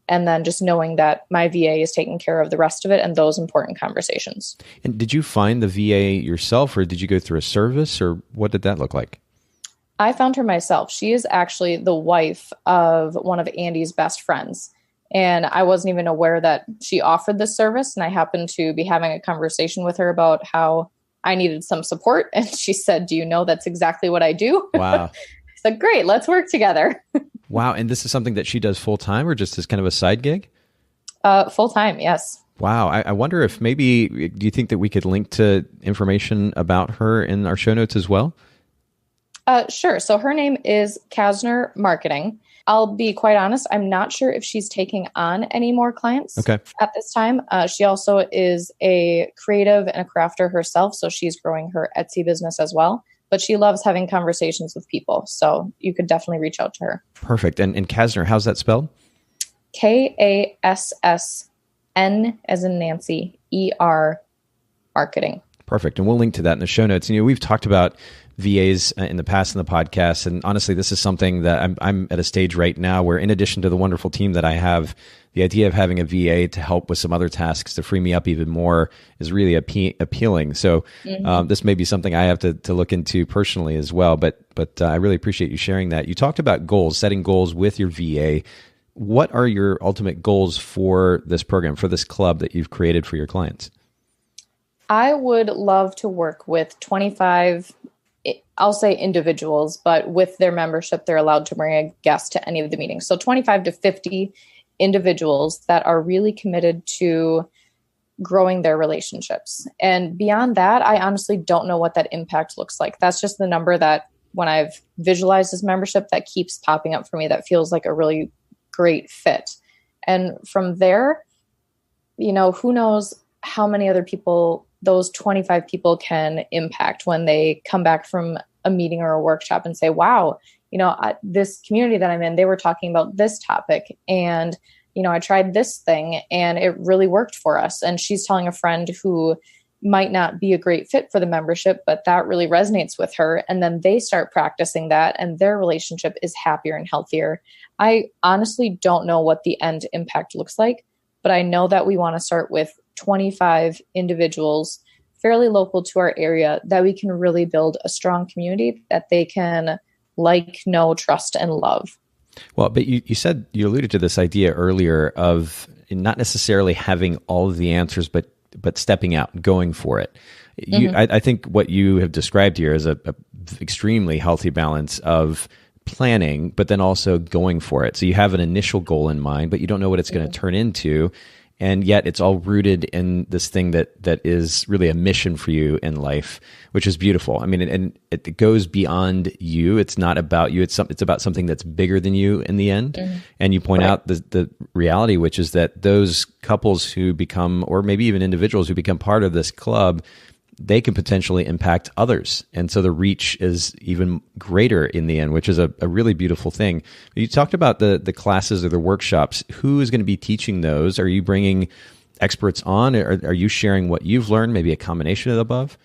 [SPEAKER 2] And then just knowing that my VA is taking care of the rest of it and those important conversations. And
[SPEAKER 1] did you find the VA yourself, or did you go through a service, or what did that look like?
[SPEAKER 2] I found her myself. She is actually the wife of one of Andy's best friends. And I wasn't even aware that she offered this service. And I happened to be having a conversation with her about how I needed some support. And she said, do you know that's exactly what I do?
[SPEAKER 1] Wow.
[SPEAKER 2] I said, great, let's work together.
[SPEAKER 1] Wow. And this is something that she does full time or just as kind of a side gig?
[SPEAKER 2] Full time, yes.
[SPEAKER 1] Wow. I wonder if maybe, do you think that we could link to information about her in our show notes as well?
[SPEAKER 2] Sure. So her name is Kasner Marketing. I'll be quite honest, I'm not sure if she's taking on any more clients at this time. She also is a creative and a crafter herself, so she's growing her Etsy business as well. But she loves having conversations with people, so you could definitely reach out to her.
[SPEAKER 1] Perfect. And Kasner, how's that spelled?
[SPEAKER 2] Kassn as in Nancy, ER Marketing.
[SPEAKER 1] Perfect. And we'll link to that in the show notes. We've talked about VAs in the past in the podcast. And honestly, this is something that I'm at a stage right now where, in addition to the wonderful team that I have, the idea of having a VA to help with some other tasks to free me up even more is really appealing. So this may be something I have to look into personally as well. But I really appreciate you sharing that. You talked about goals, setting goals with your VA. What are your ultimate goals for this program, for this club that you've created for your clients?
[SPEAKER 2] I would love to work with 25, I'll say individuals, but with their membership, they're allowed to bring a guest to any of the meetings. So 25 to 50 individuals that are really committed to growing their relationships. And beyond that, I honestly don't know what that impact looks like. That's just the number that when I've visualized this membership that keeps popping up for me, that feels like a really great fit. And from there, who knows how many other people those 25 people can impact when they come back from a meeting or a workshop and say, wow, this community that I'm in, they were talking about this topic, and I tried this thing and it really worked for us. And she's telling a friend who might not be a great fit for the membership, but that really resonates with her. And then they start practicing that and their relationship is happier and healthier. I honestly don't know what the end impact looks like, but I know that we want to start with 25 individuals fairly local to our area that we can really build a strong community that they can know, trust, and love. Well,
[SPEAKER 1] but you said, you alluded to this idea earlier of not necessarily having all of the answers, but stepping out, going for it. I think what you have described here is a extremely healthy balance of planning, but then also going for it. So you have an initial goal in mind, but you don't know what it's going to turn into. And yet it's all rooted in this thing that is really a mission for you in life, which is beautiful. I mean, and it goes beyond you. It's not about you. It's about something that's bigger than you in the end. Mm-hmm. And you point out the reality, which is that those couples who become, or maybe even individuals who become part of this club, they can potentially impact others. And so the reach is even greater in the end, which is a really beautiful thing. You talked about the classes or the workshops. Who is going to be teaching those? Are you bringing experts on? Or are you sharing what you've learned, maybe a combination of the above?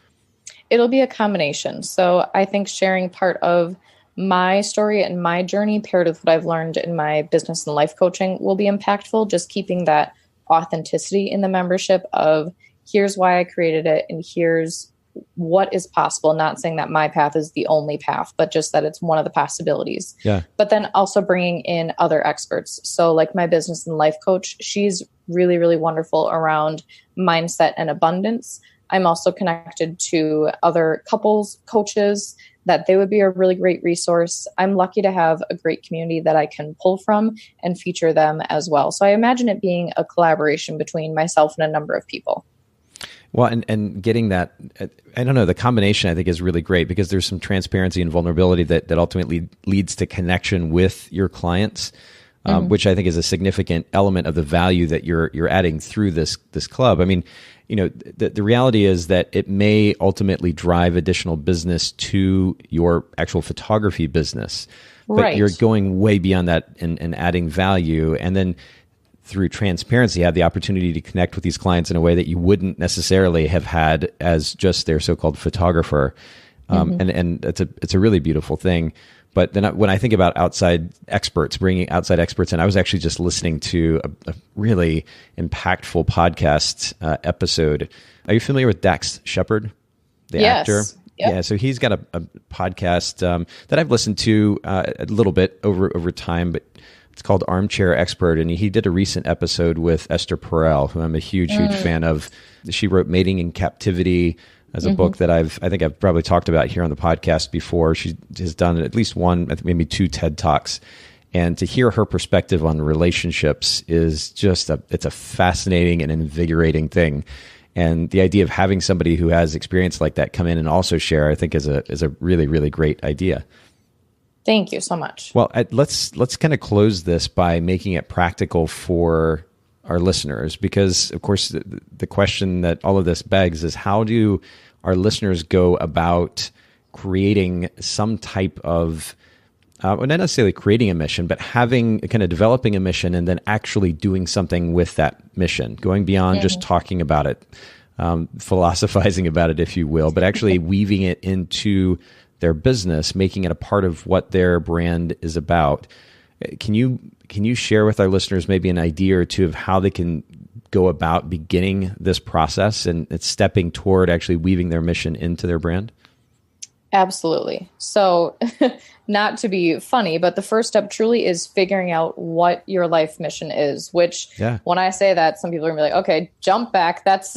[SPEAKER 2] It'll be a combination. So I think sharing part of my story and my journey paired with what I've learned in my business and life coaching will be impactful. Just keeping that authenticity in the membership of, here's why I created it, and here's what is possible. Not saying that my path is the only path, but just that it's one of the possibilities.
[SPEAKER 1] Yeah.
[SPEAKER 2] But then also bringing in other experts. So like my business and life coach, she's really, really wonderful around mindset and abundance. I'm also connected to other couples coaches that they would be a really great resource. I'm lucky to have a great community that I can pull from and feature them as well. So I imagine it being a collaboration between myself and a number of people.
[SPEAKER 1] Well, and getting that, I don't know, the combination I think is really great because there's some transparency and vulnerability that ultimately leads to connection with your clients, which I think is a significant element of the value that you're adding through this club. I mean, the reality is that it may ultimately drive additional business to your actual photography business, but you're going way beyond that and adding value. And then through transparency, have the opportunity to connect with these clients in a way that you wouldn't necessarily have had as just their so-called photographer. And it's a really beautiful thing. But then when I think about bringing outside experts in, I was actually just listening to a really impactful podcast episode. Are you familiar with Dax Shepard, the actor?
[SPEAKER 2] Yep.
[SPEAKER 1] Yeah, so he's got a podcast that I've listened to a little bit over time, but it's called Armchair Expert, and he did a recent episode with Esther Perel, who I'm a huge fan of. She wrote Mating in Captivity as a book that I think I've probably talked about here on the podcast before. She has done at least one, maybe two TED Talks. And to hear her perspective on relationships is just it's a fascinating and invigorating thing. And the idea of having somebody who has experience like that come in and also share, I think is a really, really great idea.
[SPEAKER 2] Thank you so much.
[SPEAKER 1] Well, let's kind of close this by making it practical for our listeners, because of course the question that all of this begs is, how do our listeners go about creating some type of, not necessarily creating a mission, but developing a mission and then actually doing something with that mission, going beyond just talking about it, philosophizing about it, if you will, but actually weaving it into their business, making it a part of what their brand is about. Can you share with our listeners maybe an idea or two of how they can go about beginning this process and stepping toward actually weaving their mission into their brand?
[SPEAKER 2] Absolutely. So not to be funny, but the first step truly is figuring out what your life mission is, which when I say that, some people are gonna be like, okay, jump back. That's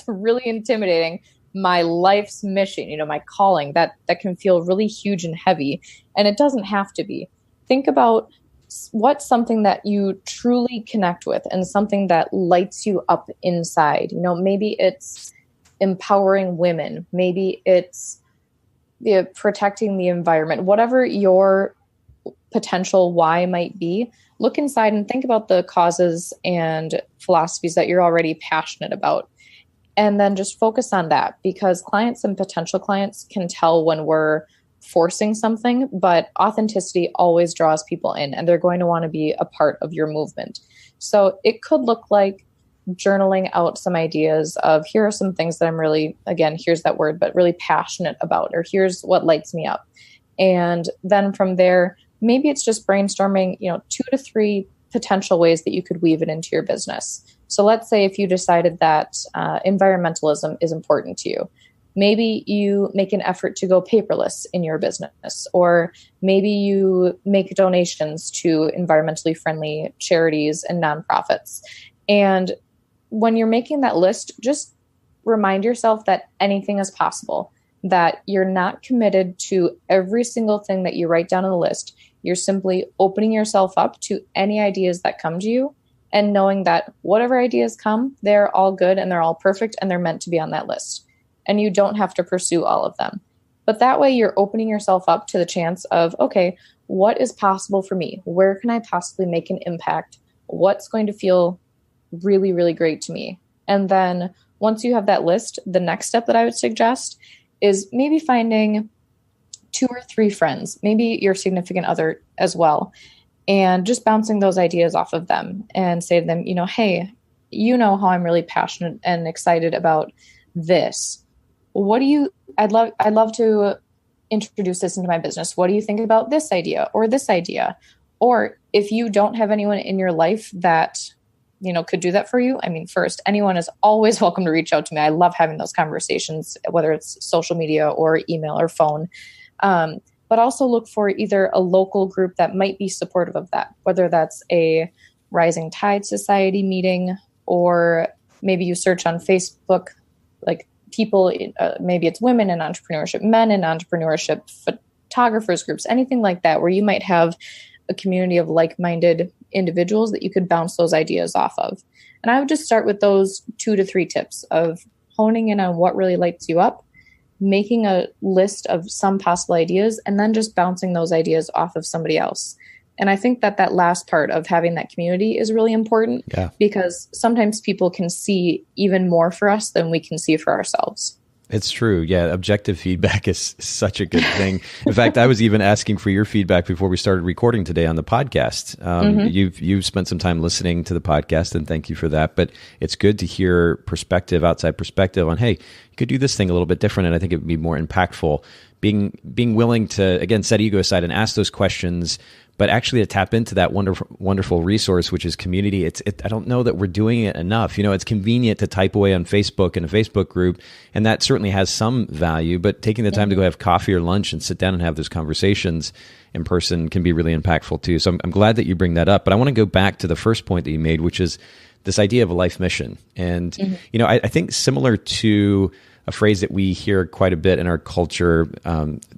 [SPEAKER 2] really intimidating. My life's mission, my calling, that can feel really huge and heavy. And it doesn't have to be. Think about what's something that you truly connect with and something that lights you up inside. Maybe it's empowering women. Maybe it's protecting the environment. Whatever your potential why might be, look inside and think about the causes and philosophies that you're already passionate about. And then just focus on that, because clients and potential clients can tell when we're forcing something, but authenticity always draws people in, and they're going to want to be a part of your movement. So it could look like journaling out some ideas of, here are some things that I'm really, again, here's that word, but really passionate about, or here's what lights me up. And then from there, maybe it's just brainstorming, 2 to 3 potential ways that you could weave it into your business. So let's say if you decided that environmentalism is important to you, maybe you make an effort to go paperless in your business, or maybe you make donations to environmentally friendly charities and nonprofits. And when you're making that list, just remind yourself that anything is possible, that you're not committed to every single thing that you write down on the list. You're simply opening yourself up to any ideas that come to you, and knowing that whatever ideas come, they're all good and they're all perfect and they're meant to be on that list. And you don't have to pursue all of them. But that way you're opening yourself up to the chance of, okay, what is possible for me? Where can I possibly make an impact? What's going to feel really, really great to me? And then once you have that list, the next step that I would suggest is maybe finding 2 or 3 friends, maybe your significant other as well, and just bouncing those ideas off of them and say to them, hey, how I'm really passionate and excited about this. I'd love to introduce this into my business. What do you think about this idea or this idea? Or if you don't have anyone in your life that, could do that for you, first, anyone is always welcome to reach out to me. I love having those conversations, whether it's social media or email or phone. But also look for either a local group that might be supportive of that, whether that's a Rising Tide Society meeting, or maybe you search on Facebook, like people, maybe it's women in entrepreneurship, men in entrepreneurship, photographers groups, anything like that, where you might have a community of like-minded individuals that you could bounce those ideas off of. And I would just start with those 2 to 3 tips of honing in on what really lights you up, making a list of some possible ideas, and then just bouncing those ideas off of somebody else. And I think that last part of having that community is really important, because sometimes people can see even more for us than we can see for ourselves.
[SPEAKER 1] It's true. Yeah. Objective feedback is such a good thing. In fact, I was even asking for your feedback before we started recording today on the podcast. You've spent some time listening to the podcast, and thank you for that. But it's good to hear perspective, outside perspective on, hey, you could do this thing a little bit different, and I think it would be more impactful. Being willing to, again, set ego aside and ask those questions, but actually to tap into that wonderful resource, which is community. I don't know that we're doing it enough. It's convenient to type away on Facebook in a Facebook group, and that certainly has some value, but taking the time to go have coffee or lunch and sit down and have those conversations in person can be really impactful too. So I'm glad that you bring that up, but I want to go back to the first point that you made, which is this idea of a life mission. And, I think similar to a phrase that we hear quite a bit in our culture,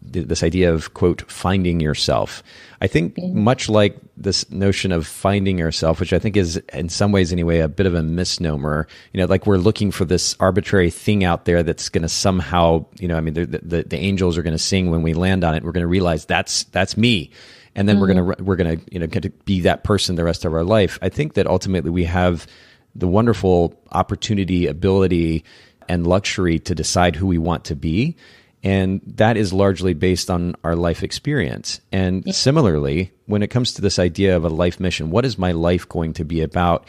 [SPEAKER 1] this idea of, quote, finding yourself. I think much like this notion of finding yourself, which I think is in some ways anyway, a bit of a misnomer, like we're looking for this arbitrary thing out there that's going to somehow, the angels are going to sing when we land on it. We're going to realize that's me. And then we're going to be that person the rest of our life. I think that ultimately we have the wonderful opportunity, ability, and luxury to decide who we want to be. And that is largely based on our life experience. And similarly, when it comes to this idea of a life mission, what is my life going to be about?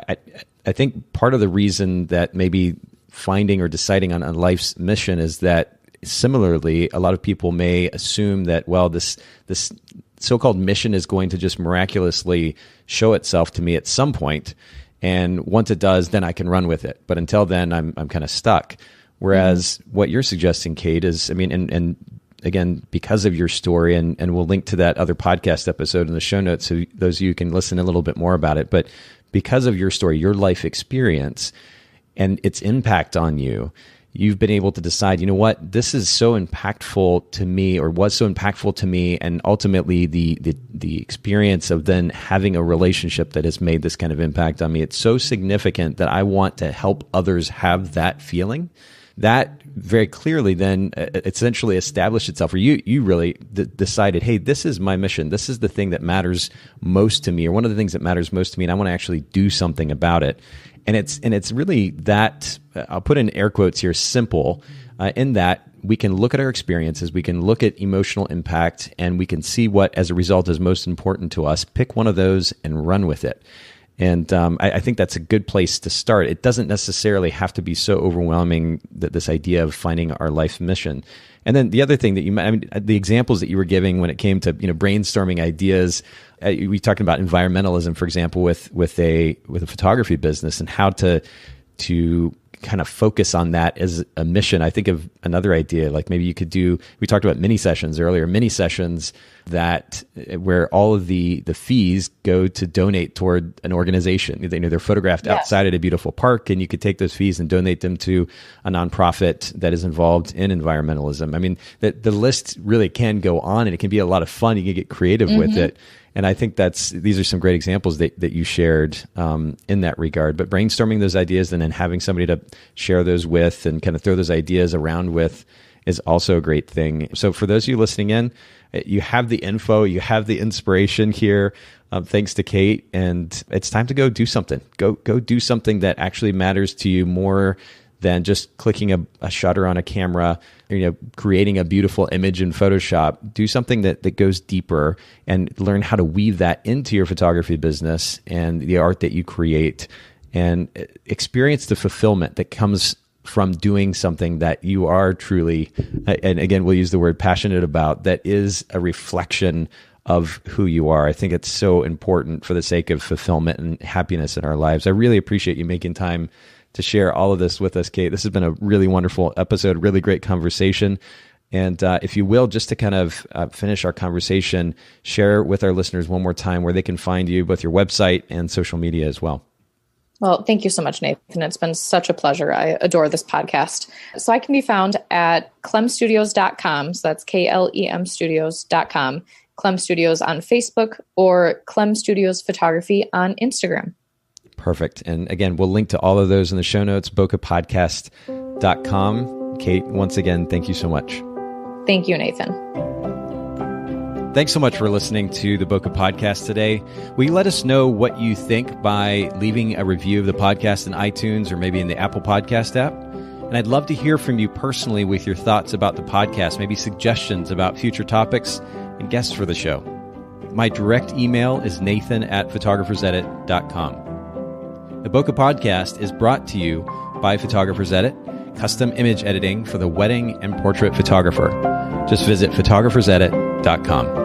[SPEAKER 1] I think part of the reason that maybe finding or deciding on a life's mission is that similarly, a lot of people may assume that, well, this so-called mission is going to just miraculously show itself to me at some point. And once it does, then I can run with it. But until then, I'm kind of stuck. Whereas what you're suggesting, Kate, is, and again, because of your story, and we'll link to that other podcast episode in the show notes so those of you can listen a little bit more about it. But because of your story, your life experience, and its impact on you, you've been able to decide, you know what, this is so impactful to me, or was so impactful to me, and ultimately the experience of then having a relationship that has made this kind of impact on me, it's so significant that I want to help others have that feeling. That very clearly then essentially established itself, or you really decided, hey, this is my mission. This is the thing that matters most to me, or one of the things that matters most to me, and I want to actually do something about it. And it's really that, I'll put in air quotes here, simple, in that we can look at our experiences, we can look at emotional impact, and we can see what, as a result, is most important to us, pick one of those and run with it. And I think that's a good place to start. It doesn't necessarily have to be so overwhelming, that this idea of finding our life mission. And then the other thing that the examples that you were giving when it came to brainstorming ideas, we talked about environmentalism, for example, with a photography business, and how to kind of focus on that as a mission. I think of another idea, like maybe you could do, we talked about mini sessions earlier, mini sessions where all of the fees go to donate toward an organization. They're photographed outside at a beautiful park, and you could take those fees and donate them to a nonprofit that is involved in environmentalism. I mean, the list really can go on, and it can be a lot of fun. You can get creative with it. And I think these are some great examples that you shared in that regard. But brainstorming those ideas and then having somebody to share those with and kind of throw those ideas around with is also a great thing. So for those of you listening in, you have the info, you have the inspiration here, thanks to Kate, and it's time to go do something. Go do something that actually matters to you more than just clicking a shutter on a camera, creating a beautiful image in Photoshop. Do something that goes deeper, and learn how to weave that into your photography business and the art that you create, and experience the fulfillment that comes from doing something that you are truly, and again, we'll use the word passionate about, that is a reflection of who you are. I think it's so important for the sake of fulfillment and happiness in our lives. I really appreciate you making time to share all of this with us, Kate. This has been a really wonderful episode, really great conversation. And if you will, just to kind of finish our conversation, share with our listeners one more time where they can find you, both your website and social media as well.
[SPEAKER 2] Well, thank you so much, Nathan. It's been such a pleasure. I adore this podcast. So I can be found at clemstudios.com. So that's KLEM studios.com. Clem Studios on Facebook, or Clem Studios Photography on Instagram.
[SPEAKER 1] Perfect. And again, we'll link to all of those in the show notes, bokehpodcast.com. Kate, once again, thank you so much.
[SPEAKER 2] Thank you, Nathan.
[SPEAKER 1] Thanks so much for listening to the Bokeh Podcast today. Will you let us know what you think by leaving a review of the podcast in iTunes or maybe in the Apple Podcast app? And I'd love to hear from you personally with your thoughts about the podcast, maybe suggestions about future topics and guests for the show. My direct email is nathan@photographersedit.com. The Bokeh Podcast is brought to you by Photographers Edit, custom image editing for the wedding and portrait photographer. Just visit photographersedit.com.